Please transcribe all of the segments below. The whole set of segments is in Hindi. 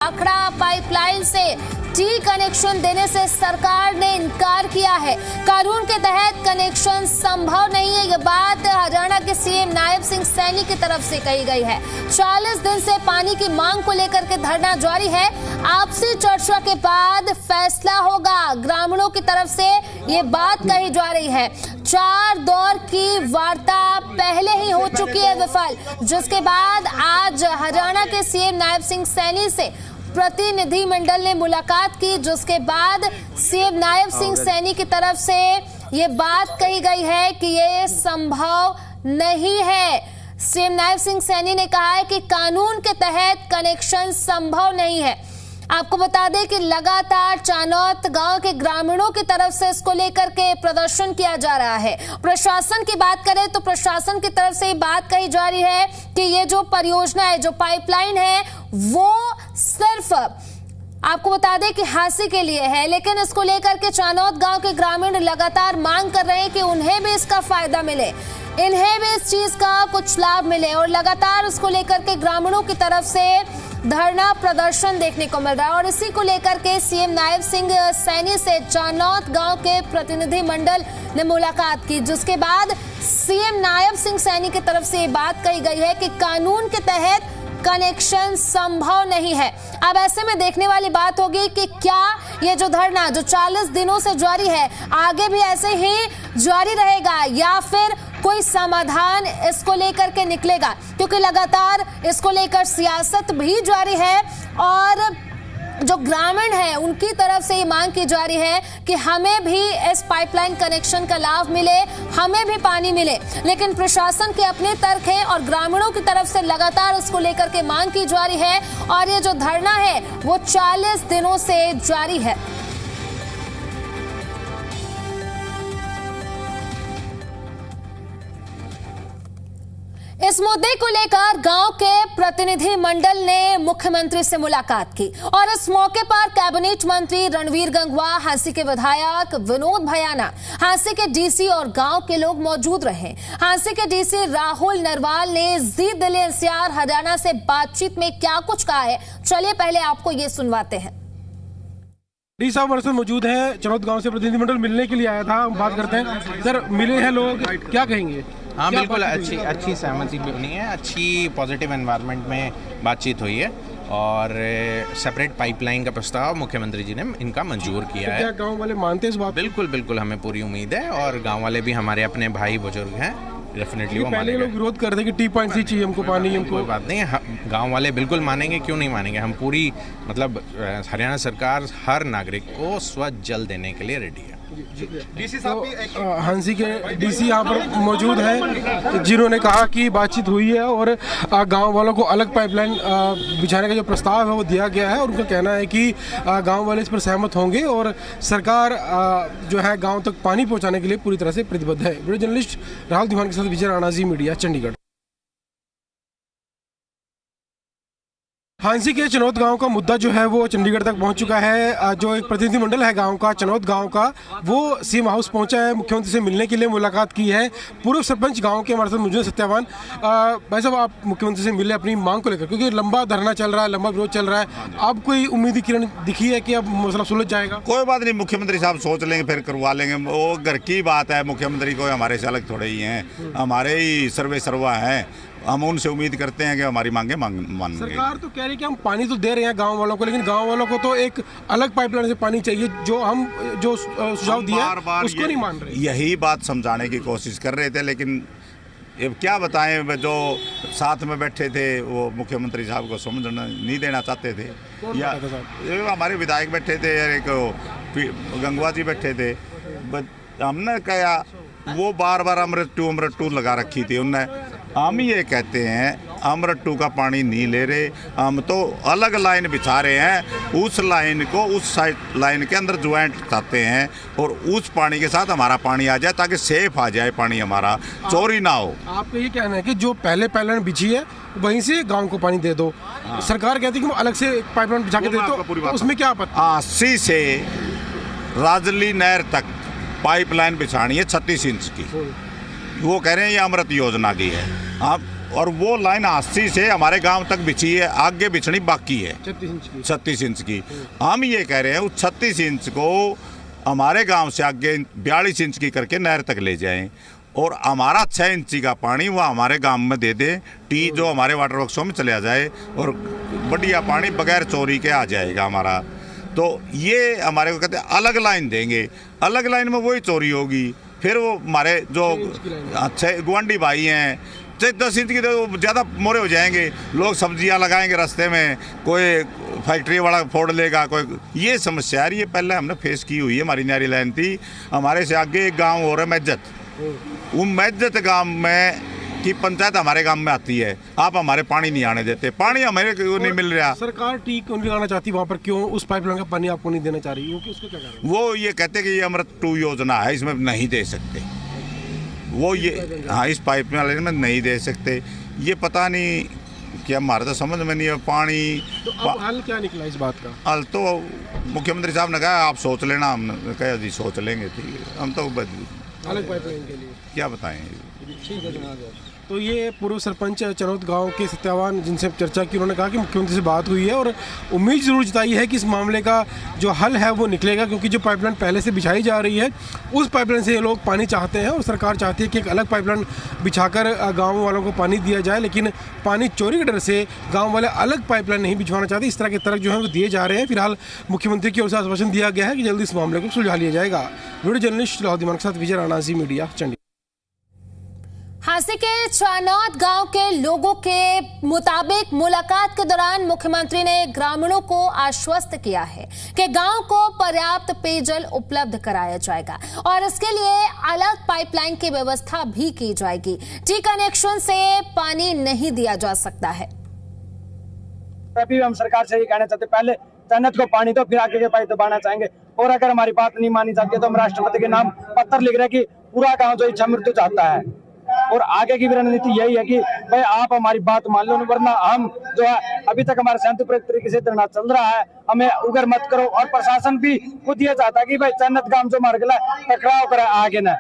आखड़ा पाइपलाइन से टी कनेक्शन देने से सरकार ने इनकार किया है। कानून के तहत कनेक्शन संभव नहीं है। यह बात हरियाणा के सीएम नायब सिंह सैनी की तरफ से कही गई है। 40 दिन से पानी की मांग को लेकर के धरना जारी है। आपसी चर्चा के बाद फैसला होगा, ग्रामीणों की तरफ से ये बात कही जा रही है। 4 दौर की वार्ता पहले ही हो चुकी है विफल, जिसके बाद आज हरियाणा के सीएम नायब सिंह सैनी से प्रतिनिधिमंडल ने मुलाकात की, जिसके बाद सीएम नायब सिंह सैनी की तरफ से ये बात कही गई है कि ये संभव नहीं है। सीएम नायब सिंह सैनी ने कहा है कि कानून के तहत कनेक्शन संभव नहीं है। आपको बता दें कि लगातार चानौत गांव के ग्रामीणों की तरफ से इसको लेकर के प्रदर्शन किया जा रहा है। प्रशासन की बात करें तो प्रशासन की तरफ से ये बात कही जा रही है कि ये जो परियोजना है, जो पाइपलाइन है, वो सिर्फ आपको बता दें कि हांसी के लिए है, लेकिन इसको लेकर के चानौत गांव के ग्रामीण लगातार मांग कर रहे हैं कि उन्हें भी इसका फायदा मिले, इन्हें भी इस चीज का कुछ लाभ मिले, और लगातार उसको लेकर के ग्रामीणों की तरफ से धरना प्रदर्शन देखने को मिल रहा है। और इसी को लेकर के सीएम नायब सिंह सैनी से चानौत गांव के प्रतिनिधिमंडल ने मुलाकात की, जिसके बाद सीएम नायब सिंह सैनी की तरफ से ये बात कही गई है कि कानून के तहत कनेक्शन संभव नहीं है। अब ऐसे में देखने वाली बात होगी कि क्या ये जो धरना जो 40 दिनों से जारी है आगे भी ऐसे ही जारी रहेगा या फिर कोई समाधान इसको लेकर के निकलेगा, क्योंकि लगातार इसको लेकर सियासत भी जारी है और जो ग्रामीण है उनकी तरफ से ये मांग की जा रही है कि हमें भी इस पाइपलाइन कनेक्शन का लाभ मिले, हमें भी पानी मिले। लेकिन प्रशासन के अपने तर्क है और ग्रामीणों की तरफ से लगातार इसको लेकर के मांग की जा रही है और ये जो धरना है वो 40 दिनों से जारी है। इस मुद्दे को लेकर गांव के प्रतिनिधि मंडल ने मुख्यमंत्री से मुलाकात की और इस मौके पर कैबिनेट मंत्री रणवीर गंगवा, हांसी के विधायक विनोद भयाना, हांसी के डीसी और गांव के लोग मौजूद रहे। हांसी के डीसी राहुल नरवाल ने जी दिल्ली एनसीआर हरियाणा से बातचीत में क्या कुछ कहा है, चलिए पहले आपको ये सुनवाते हैं। डी साहब हमारे साथ मौजूद हैं। चनौत गांव से प्रतिनिधिमंडल मिलने के लिए आया था, हम बात करते हैं। सर, मिले हैं लोग, क्या कहेंगे? हाँ, बिल्कुल अच्छी सहमति भी बनी है, अच्छी पॉजिटिव एनवायरनमेंट में बातचीत हुई है और सेपरेट पाइपलाइन का प्रस्ताव मुख्यमंत्री जी ने इनका मंजूर किया है। क्या गांव वाले मानते हैं इस बात? बिल्कुल हमें पूरी उम्मीद है और गांव वाले भी हमारे अपने भाई बुजुर्ग हैं, डेफिनेटली वो पहले लोग विरोध करते कि T.C चाहिए हमको, पानी हमको। कोई बात नहीं, गांव वाले बिल्कुल मानेंगे, क्यों नहीं मानेंगे। हम पूरी हरियाणा सरकार हर नागरिक को स्वच्छ जल देने के लिए रेडी है। डीसी साहब हांसी के डीसी यहाँ पर मौजूद हैं, जिन्होंने कहा कि बातचीत हुई है और गांव वालों को अलग पाइपलाइन बिछाने का जो प्रस्ताव है वो दिया गया है और उनका कहना है कि गांव वाले इस पर सहमत होंगे और सरकार जो है गांव तक पानी पहुंचाने के लिए पूरी तरह से प्रतिबद्ध है। वीडियो जर्नलिस्ट राहुल दीवान के साथ विजय राणा, जी मीडिया, चंडीगढ़। हांसी के चनौत गांव का मुद्दा जो है वो चंडीगढ़ तक पहुंच चुका है। जो एक प्रतिनिधिमंडल है गांव का, चनौत गांव का, वो सीएम हाउस पहुंचा है, मुख्यमंत्री से मिलने के लिए मुलाकात की है। पूर्व सरपंच गांव के हमारे साथ मौजूद सत्यावान। भाई साहब, आप मुख्यमंत्री से मिले अपनी मांग को लेकर, क्योंकि लंबा धरना चल रहा है, लंबा विरोध चल रहा है, अब कोई उम्मीद किरण दिखी है कि अब मसला सुलझ जाएगा? कोई बात नहीं, मुख्यमंत्री साहब सोच लेंगे, फिर करवा लेंगे। वो घर की बात है, मुख्यमंत्री को हमारे से अलग थोड़े ही हैं, हमारे ही सर्वे सर्वा हैं। हम उनसे उम्मीद करते हैं कि हमारी मांगे मान। सरकार तो कह रही है कि हम पानी तो दे रहे हैं गांव वालों को, लेकिन गांव वालों को तो एक अलग पाइपलाइन से पानी चाहिए। जो सुझाव दिया उसको नहीं मान रहे। यही बात समझाने की कोशिश कर रहे थे, लेकिन अब क्या बताएं, जो साथ में बैठे थे वो मुख्यमंत्री साहब को समझना नहीं देना चाहते थे। या हमारे विधायक बैठे थे, एक गंगवा जी बैठे थे। हमने कहा, वो बार अमृत टू लगा रखी थी उनने। हम ये कहते हैं अमृत 2 का पानी नहीं ले रहे, हम तो अलग लाइन बिछा रहे हैं। उस लाइन को उस साइड लाइन के अंदर ज्वाइंट चाहते हैं और उस पानी के साथ हमारा पानी आ जाए, ताकि सेफ आ जाए पानी, हमारा चोरी ना हो। आपका ये कहना है कि जो पहले पाइपलाइन बिछी है वहीं से गांव को पानी दे दो। सरकार कहती है कि अलग से पाइपलाइन बिछा के दे दो, उसमें क्या आपत्ति? 80 से राजली नहर तक पाइपलाइन बिछानी है 36 इंच की। वो कह रहे हैं ये अमृत योजना की है। आप और वो लाइन 80 से हमारे गांव तक बिछी है, आगे बिछनी बाकी है 36 इंच की। हम ये कह रहे हैं उस 36 इंच को हमारे गांव से आगे 42 इंच की करके नहर तक ले जाएं और हमारा 6 इंची का पानी वह हमारे गांव में दे दे, टी जो हमारे वाटर वर्क्सों में चले जाए और बढ़िया पानी बगैर चोरी के आ जाएगा हमारा। तो ये हमारे को कहते हैं अलग लाइन देंगे, अलग लाइन में वही चोरी होगी। फिर वो हमारे जो अच्छे गुआंढी भाई हैं 10 इंच की तो ज़्यादा मोरे हो जाएंगे, लोग सब्जियां लगाएंगे रास्ते में, कोई फैक्ट्री वाला फोड़ लेगा, कोई ये समस्या है। ये पहले हमने फेस की हुई है, हमारी नहरी लाइन थी। हमारे से आगे एक गाँव हो रहा है मैजत, वो मैजत गांव में की पंचायत हमारे गांव में आती है, आप हमारे पानी नहीं आने देते, पानी हमें नहीं मिल रहा। सरकार टी क्यों नहीं लगाना चाहती वहाँ पर, क्यों उस पाइपलाइन का पानी आपको नहीं देना चाह रही, उसका क्या कारण? वो ये कहते कि ये अमृत 2 योजना है, इसमें नहीं दे सकते, वो ये हाँ इस पाइपलाइन में नहीं दे सकते। ये पता नहीं कि हमारे तो समझ में नहीं है। पानी तो अब हल क्या निकला इस बात का? हल तो मुख्यमंत्री साहब ने कहा आप सोच लेना, हमने कहा जी सोच लेंगे, ठीक है। हम तो अलग पाइपलाइन के लिए क्या बताएं। ठीक है जनाब। तो ये पूर्व सरपंच चनौत गांव के सत्यवान जिनसे चर्चा की, उन्होंने कहा कि मुख्यमंत्री से बात हुई है और उम्मीद जरूर जताई है कि इस मामले का जो हल है वो निकलेगा, क्योंकि जो पाइपलाइन पहले से बिछाई जा रही है उस पाइपलाइन से ये लोग पानी चाहते हैं और सरकार चाहती है कि एक अलग पाइपलाइन बिछाकर गाँव वालों को पानी दिया जाए, लेकिन पानी चोरी के डर से गाँव वाले अलग पाइपलाइन नहीं बिछवाना चाहते। इस तरह के तर्क जो है वो दिए जा रहे हैं। फिलहाल मुख्यमंत्री की ओर से आश्वासन दिया गया है कि जल्दी इस मामले को सुलझा लिया जाएगा। वीडियो जर्नलिस्ट लाहौद्दीन के साथ विजय राणा, जी मीडिया, चंडीगढ़। हांसी के चानौत गांव के लोगों के मुताबिक मुलाकात के दौरान मुख्यमंत्री ने ग्रामीणों को आश्वस्त किया है कि गांव को पर्याप्त पेयजल उपलब्ध कराया जाएगा और इसके लिए अलग पाइपलाइन की व्यवस्था भी की जाएगी। टी कनेक्शन से पानी नहीं दिया जा सकता है। अभी हम सरकार से ये कहना चाहते, पहले जन्नत को पानी दो, फिर आगे के पाइप दबाना चाहेंगे। और अगर हमारी बात नहीं मानी जाती है तो हम राष्ट्रपति के नाम पत्र लिख रहे हैं कि पूरा गाँव जो इच्छा मृत्यु चाहता है। और आगे की भी रणनीति यही है कि भाई आप हमारी बात मान लो, वरना हम जो है अभी तक हमारे शांतिपूर्ण तरीके से धरना चल रहा है, हमें उगर मत करो। और प्रशासन भी खुद ये चाहता है कि भाई जन्नत गांव जो मार गया टकराव करे आगे न।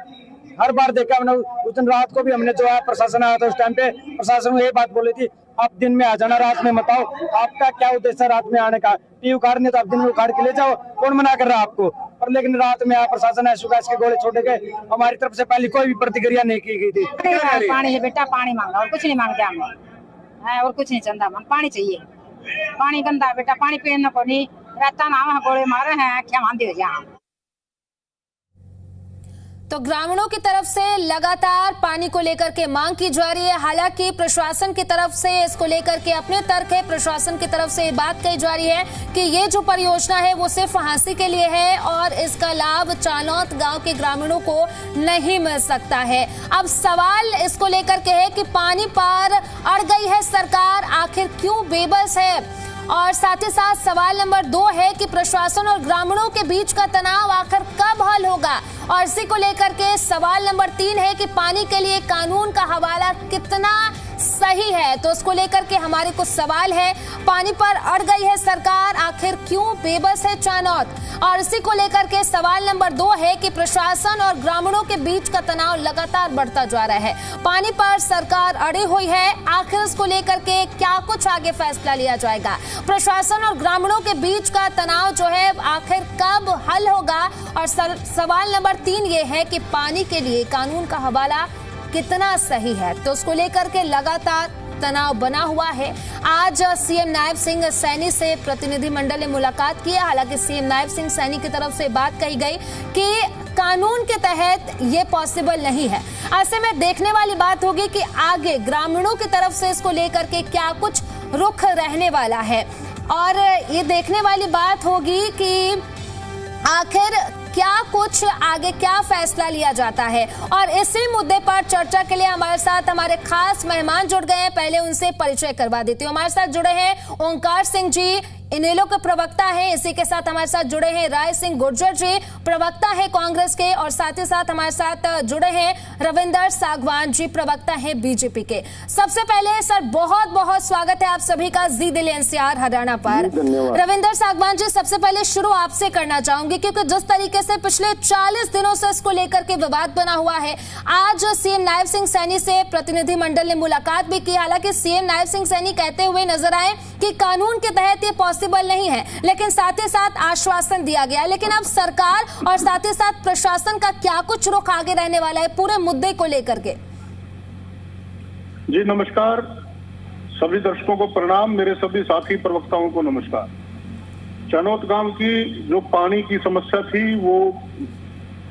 हर बार देखा हमने, उस दिन रात को भी हमने जो है प्रशासन आया था, उस टाइम पे प्रशासन को ये बात बोली थी आप दिन में आ जाना, रात में मत आओ। आपका क्या उद्देश्य है रात में आने का? टी उखाड़ने तो आप दिन में उखाड़ के ले जाओ, कौन मना कर रहा है आपको? पर लेकिन रात में प्रशासन है सुगैस के गोले छोड़े गए, हमारी तरफ से पहले कोई भी प्रतिक्रिया नहीं की गई थी। पानी है बेटा, पानी मांगा और कुछ नहीं मांगते हमें, और कुछ नहीं चंदा, हम पानी चाहिए। पानी गंदा बेटा, पानी पीने को नहीं रहता ना, गोले मारे हैं क्या मान दे यहाँ। तो ग्रामीणों की तरफ से लगातार पानी को लेकर के मांग की जा रही है। हालांकि प्रशासन की तरफ से इसको लेकर के अपने तर्क है। प्रशासन की तरफ से ये बात कही जा रही है कि ये जो परियोजना है वो सिर्फ हांसी के लिए है और इसका लाभ चानौत गांव के ग्रामीणों को नहीं मिल सकता है। अब सवाल इसको लेकर के है कि पानी पर अड़ गई है सरकार, आखिर क्यों बेबस है? और साथ ही साथ सवाल नंबर 2 है कि प्रशासन और ग्रामीणों के बीच का तनाव आखिर कब हल होगा? और इसी को लेकर के सवाल नंबर 3 है कि पानी के लिए कानून का हवाला कितना सही है? तो उसको लेकर के हमारे कुछ सवाल है। पानी पर अड़ गई है सरकार, आखिर क्यों बेबस है चानौत? और इसी को लेकर के सवाल नंबर 2 है कि प्रशासन और ग्रामीणों के बीच का तनाव लगातार बढ़ता जा रहा है। पानी पर सरकार अड़ी हुई है, आखिर इसको लेकर के क्या कुछ आगे फैसला लिया जाएगा? प्रशासन और ग्रामीणों के बीच का तनाव जो है आखिर कब हल होगा? और सवाल नंबर 3 ये है कि पानी के लिए कानून का हवाला कितना सही है? तो उसको लेकर के लगातार तनाव बना हुआ है। आज सीएम नायब सिंह सैनी से प्रतिनिधिमंडल ने मुलाकात की है। हालांकि सीएम नायब सिंह सैनी की तरफ से बात कही गई कि कानून के तहत ये पॉसिबल नहीं है। ऐसे में देखने वाली बात होगी कि आगे ग्रामीणों की तरफ से इसको लेकर के क्या कुछ रुख रहने वाला है और ये देखने वाली बात होगी कि आखिर क्या कुछ आगे क्या फैसला लिया जाता है। और इसी मुद्दे पर चर्चा के लिए हमारे साथ हमारे खास मेहमान जुड़ गए हैं। पहले उनसे परिचय करवा देती हूँ। हमारे साथ जुड़े हैं ओंकार सिंह जी, इनेलो के प्रवक्ता हैं। इसी के साथ हमारे साथ जुड़े हैं राय सिंह गुर्जर जी, प्रवक्ता है कांग्रेस के, और साथ ही साथ हमारे साथ जुड़े हैं रविंदर सागवान जी, प्रवक्ता है बीजेपी के। सबसे पहले सर बहुत बहुत स्वागत है आप सभी का जी दिल्ली एनसीआर हरियाणा पर। रविंदर सागवान जी, सबसे पहले शुरू आपसे करना चाहूंगी, क्योंकि जिस तरीके से पिछले 40 दिनों से इसको लेकर के विवाद बना हुआ है, आज सीएम नायब सिंह सैनी से प्रतिनिधिमंडल ने मुलाकात भी की। हालांकि सीएम नायब सिंह सैनी कहते हुए नजर आए कि कानून के तहत ये पॉसिबल नहीं है, लेकिन साथ ही साथ आश्वासन दिया गया। लेकिन अब सरकार और साथ ही साथ प्रशासन का क्या कुछ रुख आगे रहने वाला है पूरे मुद्दे को लेकर के? जी नमस्कार, सभी दर्शकों को प्रणाम, मेरे सभी साथी प्रवक्ताओं को नमस्कार। चनौत गांव की जो पानी की समस्या थी वो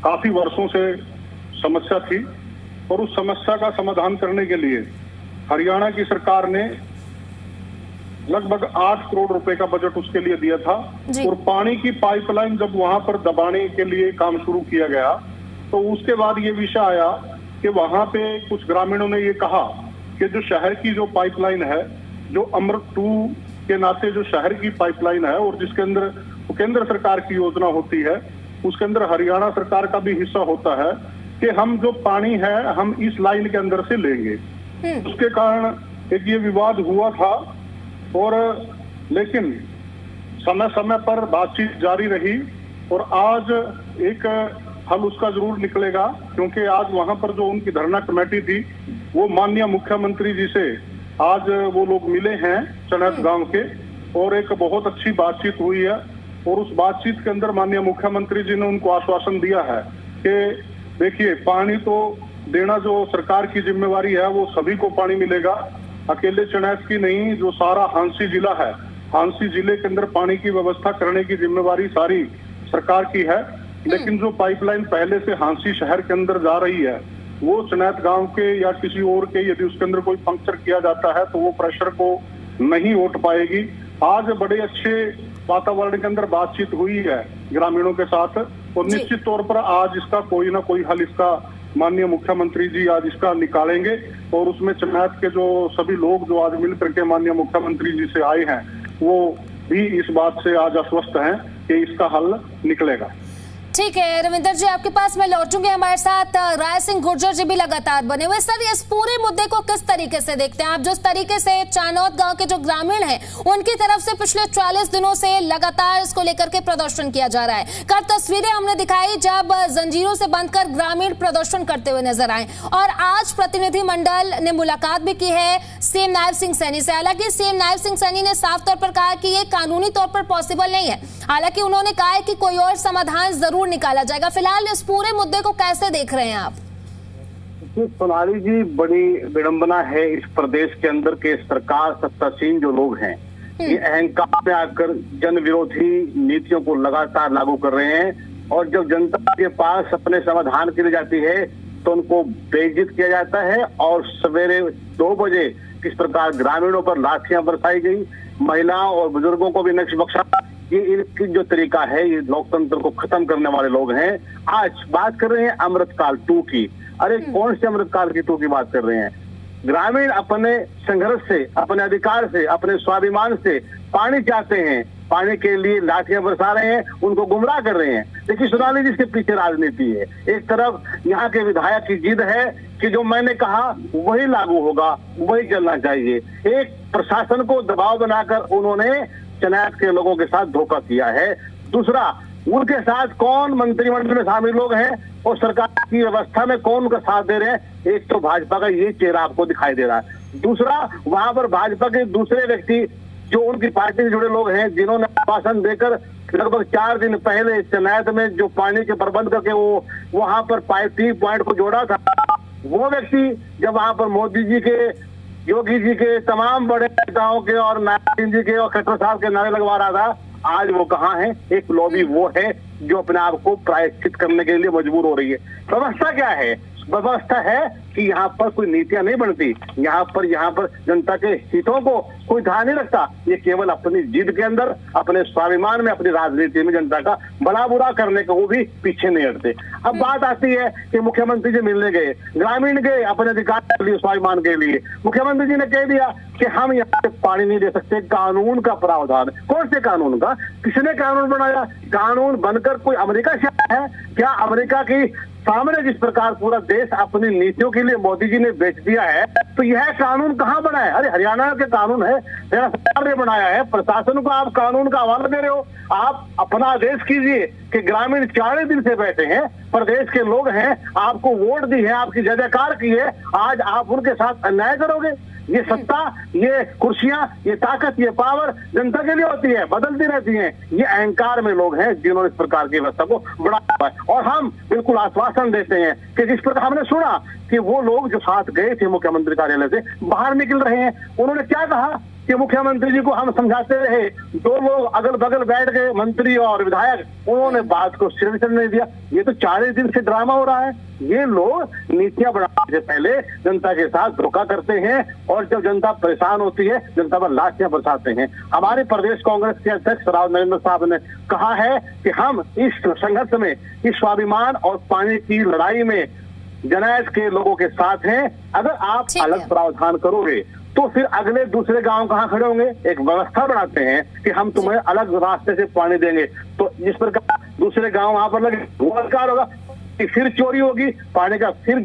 काफी वर्षों से समस्या थी, और उस समस्या का समाधान करने के लिए हरियाणा की सरकार ने लगभग 8 करोड़ रुपए का बजट उसके लिए दिया था। और पानी की पाइपलाइन जब वहां पर दबाने के लिए काम शुरू किया गया, तो उसके बाद ये विषय आया कि वहां पे कुछ ग्रामीणों ने ये कहा कि जो शहर की जो पाइपलाइन है, जो अमृत 2 के नाते जो शहर की पाइपलाइन है और जिसके अंदर केंद्र सरकार की योजना होती है, उसके अंदर हरियाणा सरकार का भी हिस्सा होता है कि हम जो पानी है हम इस लाइन के अंदर से लेंगे। उसके कारण एक ये विवाद हुआ था, और लेकिन समय समय पर बातचीत जारी रही, और आज एक हल उसका जरूर निकलेगा, क्योंकि आज वहां पर जो उनकी धरना कमेटी थी वो माननीय मुख्यमंत्री जी से आज वो लोग मिले हैं चनौत गांव के, और एक बहुत अच्छी बातचीत हुई है। और उस बातचीत के अंदर माननीय मुख्यमंत्री जी ने उनको आश्वासन दिया है कि देखिए, पानी तो देना जो सरकार की जिम्मेवारी है, वो सभी को पानी मिलेगा, अकेले चनौत की नहीं, जो सारा हांसी जिला है, हांसी जिले के अंदर पानी की व्यवस्था करने की जिम्मेवारी सारी सरकार की है। लेकिन जो पाइपलाइन पहले से हांसी शहर के अंदर जा रही है, वो चनौत गांव के या किसी और के यदि उसके अंदर कोई पंक्चर किया जाता है तो वो प्रेशर को नहीं उठ पाएगी। आज बड़े अच्छे वातावरण के अंदर बातचीत हुई है ग्रामीणों के साथ, और निश्चित तौर पर आज इसका कोई ना कोई हल इसका माननीय मुख्यमंत्री जी आज इसका निकालेंगे। और उसमें चनौत के जो सभी लोग जो आज मिल करके माननीय मुख्यमंत्री जी से आए हैं, वो भी इस बात से आज आश्वस्त हैं कि इसका हल निकलेगा। ठीक है रविंदर जी, आपके पास मैं लौटूंगी। हमारे साथ राय सिंह गुर्जर जी भी लगातार बने हुए। सर, इस पूरे मुद्दे को किस तरीके से देखते हैं आप? जिस तरीके से चनौत गांव के जो ग्रामीण हैं उनकी तरफ से पिछले 40 दिनों से लगातार इसको लेकर के प्रदर्शन किया जा रहा है। कल तस्वीरें हमने दिखाई जब जंजीरों से बंधकर ग्रामीण प्रदर्शन करते हुए नजर आए, और आज प्रतिनिधिमंडल ने मुलाकात भी की है सीएम नायब सिंह सैनी से। हालांकि सीएम नायब सिंह सैनी ने साफ तौर पर कहा कि ये कानूनी तौर पर पॉसिबल नहीं है, हालांकि उन्होंने कहा है कि कोई और समाधान जरूर निकाला जाएगा। फिलहाल इस पूरे मुद्दे को कैसे देख रहे हैं आप? सोनाली जी, बड़ी विडंबना है इस प्रदेश के अंदर के सरकार सत्तासीन जो लोग हैं, ये अहंकार में आकर जन विरोधी नीतियों को लगातार लागू कर रहे हैं, और जब जनता के पास अपने समाधान के लिए जाती है तो उनको बेइज्जत किया जाता है। और सवेरे 2 बजे किस प्रकार ग्रामीणों पर लाठियां बरसाई गई, महिलाओं और बुजुर्गों को भी नक्श बख्शा, ये इनकी जो तरीका है, ये लोकतंत्र को खत्म करने वाले लोग हैं। आज बात कर रहे हैं अमृतकाल 2 की। अरे कौन से अमृतकाल की 2 की बात कर रहे हैं? ग्रामीण अपने संघर्ष से, अपने अधिकार से, अपने स्वाभिमान से पानी चाहते हैं, पानी के लिए लाठियां बरसा रहे हैं, उनको गुमराह कर रहे हैं। देखिए सोनाली जी, इसके पीछे राजनीति है। एक तरफ यहाँ के विधायक की जिद है कि जो मैंने कहा वही लागू होगा, वही चलना चाहिए। एक प्रशासन को दबाव बनाकर उन्होंने चनौत के लोगों के साथ धोखा किया है। दूसरा, उनके साथ कौन मंत्रिमंडल में शामिल लोग हैं और सरकार की व्यवस्था में कौन उनका साथ दे रहे हैं। एक तो भाजपा का ये चेहरा आपको दिखाई दे रहा है, दूसरा वहां पर भाजपा के दूसरे व्यक्ति जो उनकी पार्टी से जुड़े लोग हैं, जिन्होंने आश्वासन देकर लगभग 4 दिन पहले चनौत में जो पानी के प्रबंध करके वो वहां पर 3 पॉइंट को जोड़ा था, वो व्यक्ति जब वहां पर मोदी जी के, योगी जी के, तमाम बड़े नेताओं के और नायब सिंह जी के और खट्टर साहब के नारे लगवा रहा था, आज वो कहाँ है? एक लॉबी वो है जो अपने आप को प्रायश्चित करने के लिए मजबूर हो रही है। व्यवस्था क्या है? व्यवस्था है कि यहाँ पर कोई नीतियां नहीं बनती, यहाँ पर जनता के हितों को कोई ध्यान नहीं रखता। ये केवल अपनी जिद के अंदर, अपने स्वाभिमान में, अपनी राजनीति में जनता का भला बुरा करने को वो भी पीछे नहीं हटते। अब बात आती है कि मुख्यमंत्री जी मिलने गए, ग्रामीण गए अपने अधिकार के लिए, स्वाभिमान के लिए। मुख्यमंत्री जी ने कह दिया कि हम यहाँ पे पानी नहीं दे सकते, कानून का प्रावधान। कौन से कानून का? किसने कानून बनाया? कानून बनकर कोई अमेरिका से आया है क्या? अमेरिका की सामने जिस प्रकार पूरा देश अपनी नीतियों के लिए मोदी जी ने बेच दिया है, तो यह कानून कहाँ बना है? अरे हरियाणा के कानून है, तेरा सरकार ने बनाया है, प्रशासन को आप कानून का हवाला दे रहे हो। आप अपना आदेश कीजिए कि ग्रामीण 40 दिन से बैठे हैं, प्रदेश के लोग हैं, आपको वोट दी है, आपकी जय जयकार की है, आज आप उनके साथ अन्याय करोगे? ये सत्ता, ये कुर्सियां, ये ताकत, ये पावर जनता के लिए होती है, बदलती रहती है। ये अहंकार में लोग हैं जिन्होंने इस प्रकार की व्यवस्था को बढ़ाया है। और हम बिल्कुल आश्वासन देते हैं कि जिस प्रकार हमने सुना कि वो लोग जो साथ गए थे मुख्यमंत्री कार्यालय से बाहर निकल रहे हैं, उन्होंने क्या कहा कि मुख्यमंत्री जी को हम समझाते रहे, दो लोग अगल बगल बैठ गए, मंत्री और विधायक, उन्होंने बात को सिर चढ़ने नहीं दिया। ये तो 40 दिन से ड्रामा हो रहा है। ये लोग नीतियां बनाने से पहले जनता के साथ धोखा करते हैं और जब जनता परेशान होती है, जनता पर लाठियां बरसाते हैं। हमारे प्रदेश कांग्रेस के अध्यक्ष राव नरेंद्र साहब ने कहा है कि हम इस संघर्ष में, इस स्वाभिमान और पानी की लड़ाई में जनहित के लोगों के साथ हैं। अगर आप अलग प्रावधान करोगे तो फिर अगले दूसरे गांव कहाँ खड़े होंगे? एक व्यवस्था बनाते हैं कि हम तुम्हें अलग रास्ते से पानी देंगे, तो जिस प्रकार दूसरे गांव वहां पर लगे वो अधिकार होगा, फिर चोरी होगी, पानी का फिर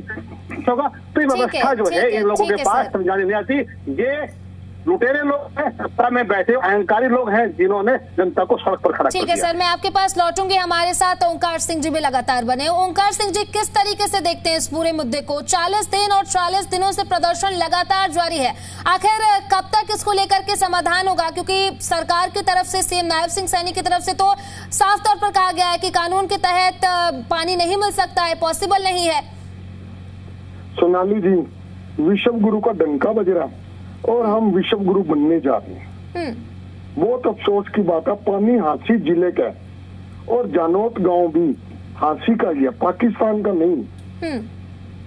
होगा। तो ये व्यवस्था जो है इन लोगों के पास समझाने नहीं आती। ये लुटेरे लोग हैं, सत्ता में बैठे अहंकारी लोग हैं जिन्होंने जनता को सड़क पर खड़ा कर दिया। ठीक है सर, मैं आपके पास लौटूंगी। हमारे साथ ओंकार सिंह जी भी लगातार बने। ओंकार सिंह जी, किस तरीके से देखते हैं इस पूरे मुद्दे को? 40 दिन और 40 दिनों से प्रदर्शन लगातार जारी है, आखिर कब तक इसको लेकर के समाधान होगा? क्योंकि सरकार की तरफ से, सीएम नायब सिंह सैनी की तरफ से तो साफ तौर पर कहा गया है कि कानून के तहत पानी नहीं मिल सकता है, पॉसिबल नहीं है। सोनाली जी, विश्व गुरु का डंका बज रहा और हम विश्व गुरु बनने जा रहे हैं। बहुत अफसोस की बात है, पानी हांसी जिले का है और जानोत गांव भी हांसी का ही है, पाकिस्तान का नहीं।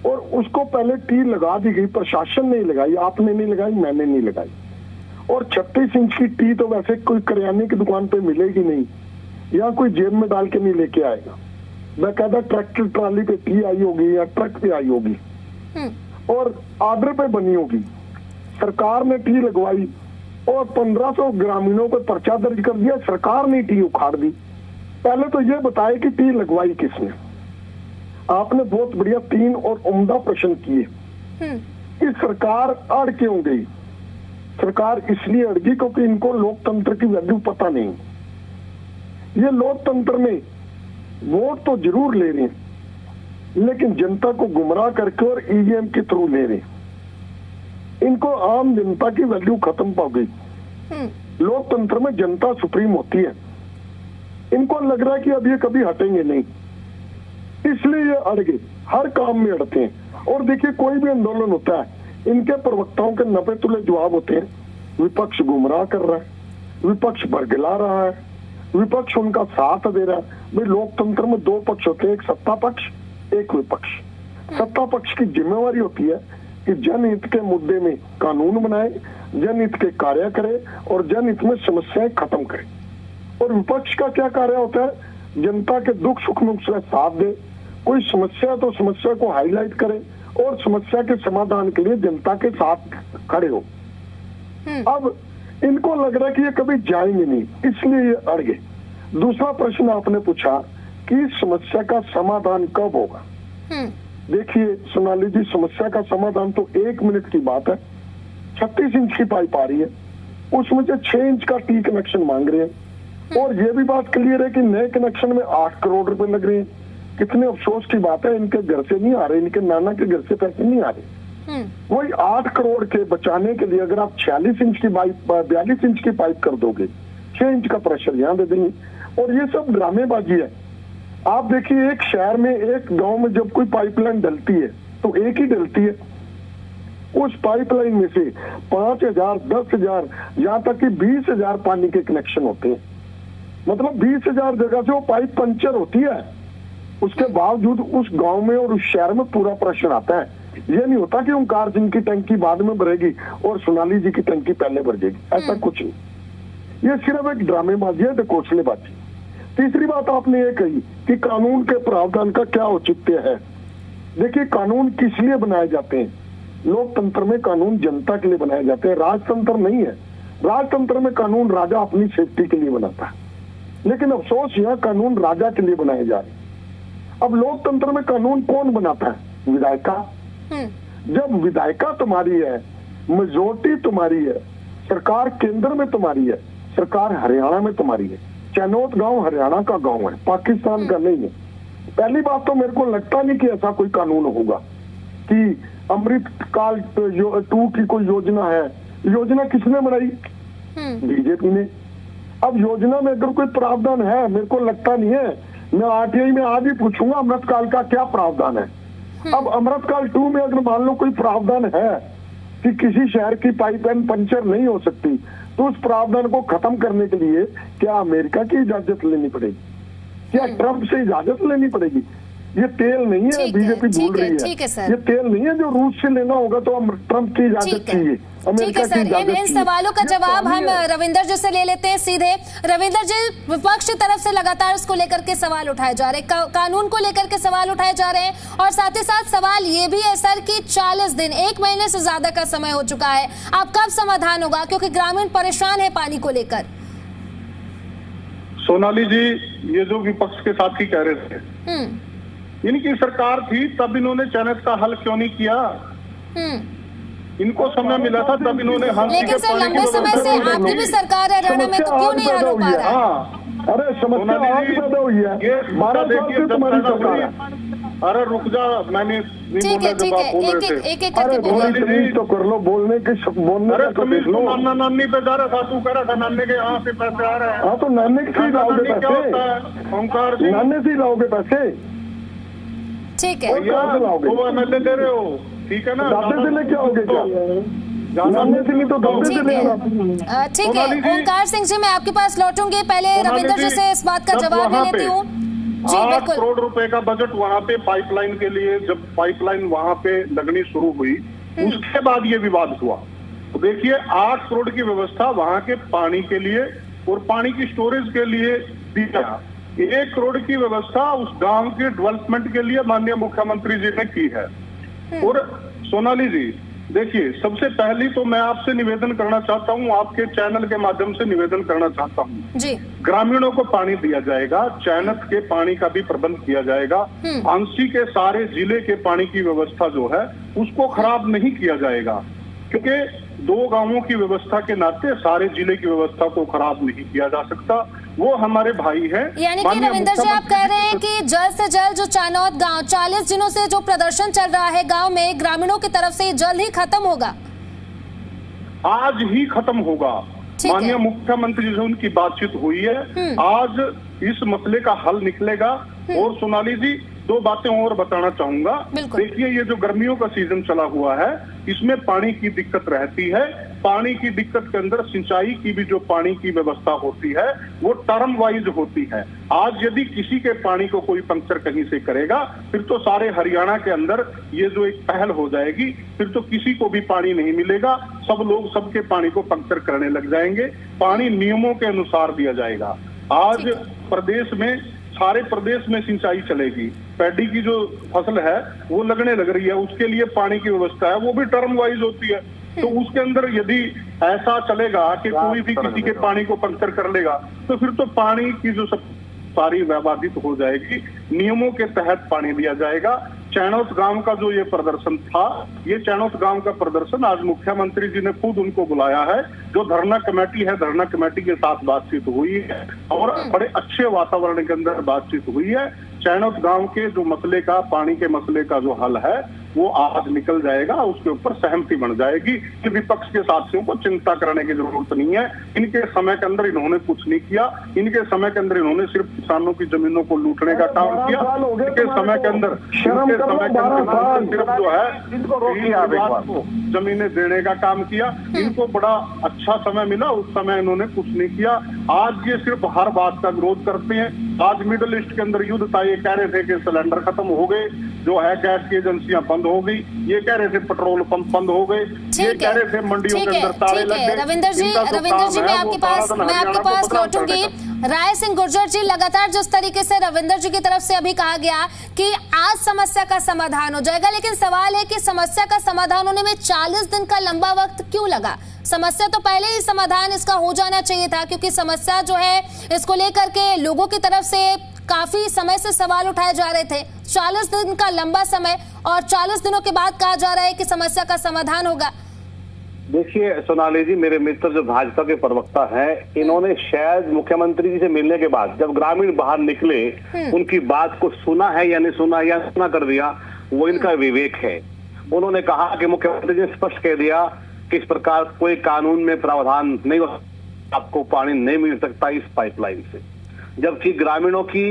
और उसको पहले टी लगा दी गई, प्रशासन ने लगाई, आपने नहीं लगाई, मैंने नहीं लगाई। और 36 इंच की टी तो वैसे कोई करियाने की दुकान पे मिलेगी नहीं, या कोई जेब में डाल के नहीं लेके आएगा। बाकायदा ट्रैक्टर ट्राली पे टी आई होगी या ट्रक पे आई होगी और ऑर्डर पे बनी होगी। सरकार ने टी लगवाई और 1500 ग्रामीणों पर पर्चा दर्ज कर दिया। सरकार ने टी उखाड़ दी। पहले तो ये बताए कि टी लगवाई किसने? आपने बहुत बढ़िया 3 और उम्दा प्रश्न किए कि सरकार अड़ क्यों गई? सरकार इसलिए अड़ गई क्योंकि इनको लोकतंत्र की वैल्यू पता नहीं। ये लोकतंत्र में वोट तो जरूर ले रहे हैं, लेकिन जनता को गुमराह करके और ईवीएम के थ्रू ले रहे हैं। इनको आम जनता की वैल्यू खत्म पा गई। लोकतंत्र में जनता सुप्रीम होती है। इनको लग रहा है कि अब ये कभी हटेंगे नहीं, इसलिए ये अड़ गए, हर काम में अड़ते हैं। और देखिए, कोई भी आंदोलन होता है, इनके प्रवक्ताओं के 90 तुले जवाब होते हैं। विपक्ष गुमराह कर रहा है, विपक्ष बरगला रहा है, विपक्ष उनका साथ दे रहा है। भाई, लोकतंत्र में 2 पक्ष होते हैं, एक सत्ता पक्ष, एक विपक्ष। सत्ता पक्ष की जिम्मेवारी होती है कि जनहित के मुद्दे में कानून बनाए, जनहित के कार्य करे और जनहित में समस्याएं खत्म करे। और विपक्ष का क्या कार्य होता है? जनता के दुख सुख में उसका साथ दे, कोई समस्या तो समस्या को हाईलाइट करे और समस्या के समाधान के लिए जनता के साथ खड़े हो। अब इनको लग रहा है कि ये कभी जाएंगे नहीं, इसलिए ये अड़ गए। दूसरा प्रश्न आपने पूछा कि समस्या का समाधान कब होगा? देखिए सोनाली जी, समस्या का समाधान तो 1 मिनट की बात है। 36 इंच की पाइप आ रही है, उसमें से 6 इंच का टी कनेक्शन मांग रहे हैं। और ये भी बात क्लियर है कि नए कनेक्शन में 8 करोड़ रुपए लग रहे हैं। कितने अफसोस की बात है, इनके घर से नहीं आ रहे, इनके नाना के घर से पैसे नहीं आ रहे। वही 8 करोड़ के बचाने के लिए अगर आप 46 इंच की पाइप, 42 इंच की पाइप कर दोगे, 6 इंच का प्रेशर यहाँ दे देंगे। और ये सब ड्रामेबाजी है। आप देखिए, एक शहर में, एक गांव में जब कोई पाइपलाइन डलती है तो एक ही डलती है। उस पाइपलाइन में से 5000, 10,000, यहाँ तक कि 20,000 पानी के कनेक्शन होते हैं। मतलब 20,000 जगह से वो पाइप पंचर होती है। उसके बावजूद उस गांव में और उस शहर में पूरा प्रश्न आता है। ये नहीं होता कि ओंकार सिंह की टंकी बाद में भरेगी और सोनाली जी की टंकी पहले भर जाएगी, ऐसा कुछ नहीं। ये सिर्फ एक ड्रामेबाजी है, कौशलेबाजी। तीसरी बात आपने ये कही कि कानून के प्रावधान का क्या औचित्य है। देखिए, कानून किस लिए बनाए जाते हैं? लोकतंत्र में कानून जनता के लिए बनाए जाते हैं, राजतंत्र नहीं है। राजतंत्र में कानून राजा अपनी सेफ्टी के लिए बनाता है, लेकिन अफसोस यह कानून राजा के लिए बनाए जा रहे हैं। अब लोकतंत्र में कानून कौन बनाता है? विधायिका। जब विधायिका तुम्हारी है, मेजोरिटी तुम्हारी है, सरकार केंद्र में तुम्हारी है, सरकार हरियाणा में तुम्हारी है। चैनोत गांव हरियाणा का गांव है, पाकिस्तान का नहीं है। पहली बात तो मेरे को लगता नहीं कि ऐसा कोई कानून होगा कि अमृत काल 2 की कोई योजना है। योजना किसने बनाई? बीजेपी ने। अब योजना में अगर कोई प्रावधान है, मेरे को लगता नहीं है। मैं आरटीआई में आज ही पूछूंगा अमृत काल का क्या प्रावधान है। अब अमृत काल 2 में अगर मान लो कोई प्रावधान है कि किसी शहर की पाइपलाइन पंचर नहीं हो सकती, तो उस प्रावधान को खत्म करने के लिए क्या अमेरिका की इजाजत लेनी पड़ेगी? क्या ट्रंप से इजाजत लेनी पड़ेगी? ये तेल नहीं है, बीजेपी भूल रही है। ये तेल नहीं है जो रूस से लेना होगा तो हम ट्रंप की इजाजत चाहिए, ठीक है सर। इन सवालों का जवाब हम रविंदर जी से ले लेते हैं सीधे। रविंदर जी, विपक्ष की तरफ से लगातार इसको लेकर के सवाल उठाए जा रहे हैं, कानून को लेकर के सवाल उठाए जा रहे हैं, और साथ ही साथ सवाल ये भी है सर कि 40 दिन, 1 महीने से ज्यादा का समय हो चुका है, अब कब समाधान होगा? क्योंकि ग्रामीण परेशान है पानी को लेकर। सोनाली जी, ये जो विपक्ष के साथी कह रहे थे, इनकी सरकार थी तब इन्होंने चैनत का हल क्यों नहीं किया? इनको समय मिला था तब इन्होंने हल। लेकिन सर, लंबे समय से आपकी भी सरकार है हरियाणा में, तो क्यों नहीं हल हो पा रहा? अरे समस्या आज पैदा हुई है, 12 साल से तुम्हारी सरकार है। अरे रुक जा, मैंने ठीक है, एक करके बोलिए तो कर लो, बोलने के बोलने का देख लो। नानी पे जा रहा था, तू कह रहा था नानी के यहाँ से पैसे आ रहे हैं। हाँ, तो नानी से ही लाओगे पैसे, ओंकार नानी से ही लाओगे पैसे। ठीक है, वो एमएलए दे रहे हो, ठीक है ना? दादे से लेके आओगे क्या? नानी से नहीं तो दादे से ले आना। ठीक है ओंकार सिंह जी, मैं आपके पास लौटूंगी, पहले रविंदर जी से इस बात का जवाब ले लेती हूँ। 8 करोड़ रुपए का बजट वहाँ पे पाइपलाइन के लिए, जब पाइपलाइन वहाँ पे लगनी शुरू हुई उसके बाद ये विवाद हुआ। तो देखिए, 8 करोड़ की व्यवस्था वहाँ के पानी के लिए और पानी की स्टोरेज के लिए दी गई। 1 करोड़ की व्यवस्था उस गांव के डेवलपमेंट के लिए माननीय मुख्यमंत्री जी ने की है। और सोनाली जी, देखिए, सबसे पहली तो मैं आपसे निवेदन करना चाहता हूँ, आपके चैनल के माध्यम से निवेदन करना चाहता हूँ जी, ग्रामीणों को पानी दिया जाएगा, चैनत के पानी का भी प्रबंध किया जाएगा, आंसी के सारे जिले के पानी की व्यवस्था जो है उसको खराब नहीं किया जाएगा, क्योंकि 2 गांवों की व्यवस्था के नाते सारे जिले की व्यवस्था को खराब नहीं किया जा सकता। वो हमारे भाई हैं। यानी कि रविंदर जी, आप कह रहे हैं कि जल्द से जल्द जो चैनौत गांव 40 दिनों से जो प्रदर्शन चल रहा है गांव में ग्रामीणों की तरफ से, जल्द ही खत्म होगा? आज ही खत्म होगा। माननीय मुख्यमंत्री से उनकी बातचीत हुई है, आज इस मसले का हल निकलेगा। और सोनाली जी, 2 बातें और बताना चाहूंगा। देखिए, ये जो गर्मियों का सीजन चला हुआ है, इसमें पानी की दिक्कत रहती है। पानी की दिक्कत के अंदर सिंचाई की भी जो पानी की व्यवस्था होती है वो टर्म वाइज होती है। आज यदि किसी के पानी को कोई पंक्चर कहीं से करेगा, फिर तो सारे हरियाणा के अंदर ये जो एक पहल हो जाएगी, फिर तो किसी को भी पानी नहीं मिलेगा, सब लोग सबके पानी को पंक्चर करने लग जाएंगे। पानी नियमों के अनुसार दिया जाएगा। आज प्रदेश में, सारे प्रदेश में सिंचाई चलेगी। पैडी की जो फसल है वो लगने लग रही है, उसके लिए पानी की व्यवस्था है, वो भी टर्म वाइज होती है। तो उसके अंदर यदि ऐसा चलेगा कि कोई भी किसी के पानी को पंक्चर कर लेगा, तो फिर तो पानी की जो सब सारी विवादित हो जाएगी। नियमों के तहत पानी दिया जाएगा। चैनौत गांव का जो ये प्रदर्शन था, ये चैनौत गांव का प्रदर्शन आज मुख्यमंत्री जी ने खुद उनको बुलाया है। जो धरना कमेटी है, धरना कमेटी के साथ बातचीत हुई है और बड़े अच्छे वातावरण के अंदर बातचीत हुई है। चैनौत गांव के जो मसले का, पानी के मसले का जो हल है वो आज निकल जाएगा, उसके ऊपर सहमति बन जाएगी कि विपक्ष के साथियों को चिंता करने की जरूरत नहीं है। इनके समय के अंदर इन्होंने कुछ नहीं किया, इनके समय के अंदर इन्होंने सिर्फ किसानों की जमीनों को लूटने का काम किया। इनके समय के अंदर सिर्फ जो है जमीनें देने का काम किया। इनको बड़ा अच्छा समय मिला, उस समय इन्होंने कुछ नहीं किया। आज ये सिर्फ हर बात का विरोध करते हैं। आज मिडिल ईस्ट के अंदर युद्ध था, ये कह रहे थे कि सिलेंडर खत्म हो गए, जो है गैस की एजेंसियां बंद हो गई, ये कह रहे थे पेट्रोल पंप बंद हो गए, ये कह रहे थे मंडियों के अंदर ताले लग गए। रविंदर जी मैं आपके पास लौटूंगी। राय सिंह गुर्जर जी, लगातार जिस तरीके से रविंदर जी की तरफ से अभी कहा गया कि आज समस्या का समाधान हो जाएगा, लेकिन सवाल है कि समस्या का समाधान होने में 40 दिन का लंबा वक्त क्यों लगा? समस्या तो पहले ही समाधान इसका हो जाना चाहिए था, क्योंकि समस्या जो है इसको लेकर के लोगों की तरफ से काफी समय से सवाल उठाए जा रहे थे। 40 दिन का लंबा समय और 40 दिनों के बाद कहा जा रहा है कि समस्या का समाधान होगा। देखिए सोनाली जी, मेरे मित्र जो भाजपा के प्रवक्ता हैं, इन्होंने शायद मुख्यमंत्री जी से मिलने के बाद जब ग्रामीण बाहर निकले उनकी बात को सुना है या नहीं सुना या सुना कर दिया, वो इनका विवेक है। उन्होंने कहा कि मुख्यमंत्री जी ने स्पष्ट कह दिया कि इस प्रकार कोई कानून में प्रावधान नहीं हो, आपको पानी नहीं मिल सकता इस पाइपलाइन से। जबकि ग्रामीणों की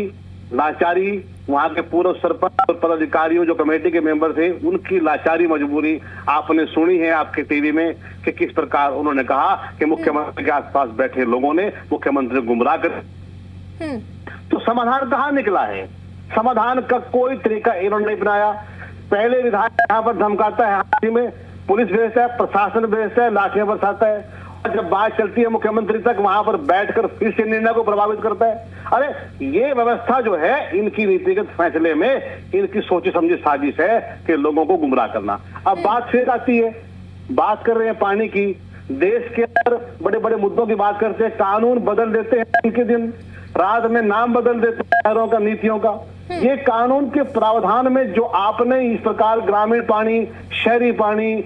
लाचारी, वहां के पूर्व सरपंच और पदाधिकारियों जो कमेटी के मेंबर थे, उनकी लाचारी मजबूरी आपने सुनी है आपके टीवी में कि किस प्रकार उन्होंने कहा कि मुख्यमंत्री के आसपास बैठे लोगों ने मुख्यमंत्री को गुमराह कर। तो समाधान कहाँ निकला है? समाधान का कोई तरीका इन्होंने नहीं बनाया। पहले विधायक यहाँ पर धमकाता है, हाथी में पुलिस भेजता है, प्रशासन भेजता है, लाठियां बरसाता है, जब बात चलती है मुख्यमंत्री तक, वहां पर बैठकर फिर से निर्णय को प्रभावित करता है। अरे ये व्यवस्था जो है, इनकी नीतिगत फैसले में इनकी सोची समझी साजिश है कि लोगों को गुमराह करना। अब बात फिर आती है, बात कर रहे हैं पानी की। देश के अंदर बड़े बड़े मुद्दों की बात करते हैं, कानून बदल देते हैं इनके दिन रात में, नाम बदल देते हैं शहरों का, नीतियों का। ये कानून के प्रावधान में जो आपने इस प्रकार ग्रामीण पानी, शहरी पानी,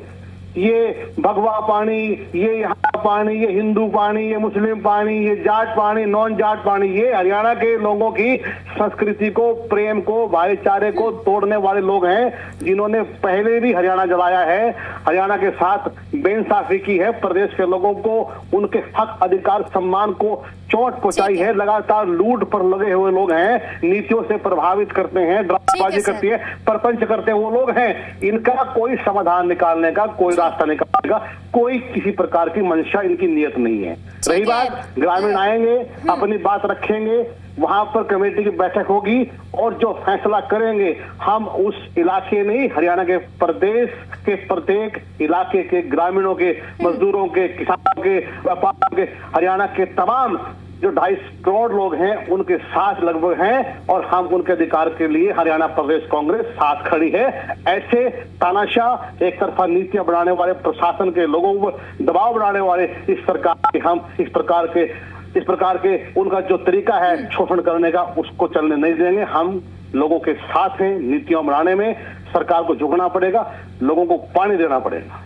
ये भगवा पानी, ये यहाँ पानी, ये हिंदू पानी, ये मुस्लिम पानी, ये जाट पानी, नॉन जाट पानी, ये हरियाणा के लोगों की संस्कृति को, प्रेम को, भाईचारे को तोड़ने वाले लोग हैं, जिन्होंने पहले भी हरियाणा जलाया है, हरियाणा के साथ बेइंसाफी की है, प्रदेश के लोगों को उनके हक, अधिकार, सम्मान को चोट पहुंचाई है। लगातार लूट पर लगे हुए लोग हैं, नीतियों से प्रभावित करते हैं, ड्रामेबाजी करती है, प्रपंच करते हैं वो लोग हैं। इनका कोई समाधान निकालने का, कोई रास्ता निकालने का, कोई किसी प्रकार की मंशा, इनकी नियत नहीं है। रही बात, ग्रामीण आएंगे, अपनी बात रखेंगे, वहां पर कमेटी की बैठक होगी और जो फैसला करेंगे, हम उस इलाके नहीं, हरियाणा के प्रदेश के प्रत्येक इलाके के ग्रामीणों के, मजदूरों के, किसानों के, व्यापारियों के, हरियाणा के तमाम जो 2.5 करोड़ लोग हैं उनके साथ लगभग हैं, और हम उनके अधिकार के लिए हरियाणा प्रदेश कांग्रेस साथ खड़ी है। ऐसे तानाशाह, एक तरफा नीतियां बनाने वाले, प्रशासन के लोगों पर दबाव बनाने वाले इस सरकार के, हम इस प्रकार के उनका जो तरीका है शोषण करने का, उसको चलने नहीं देंगे। हम लोगों के साथ हैं, नीतियां बनाने में सरकार को झुकना पड़ेगा, लोगों को पानी देना पड़ेगा।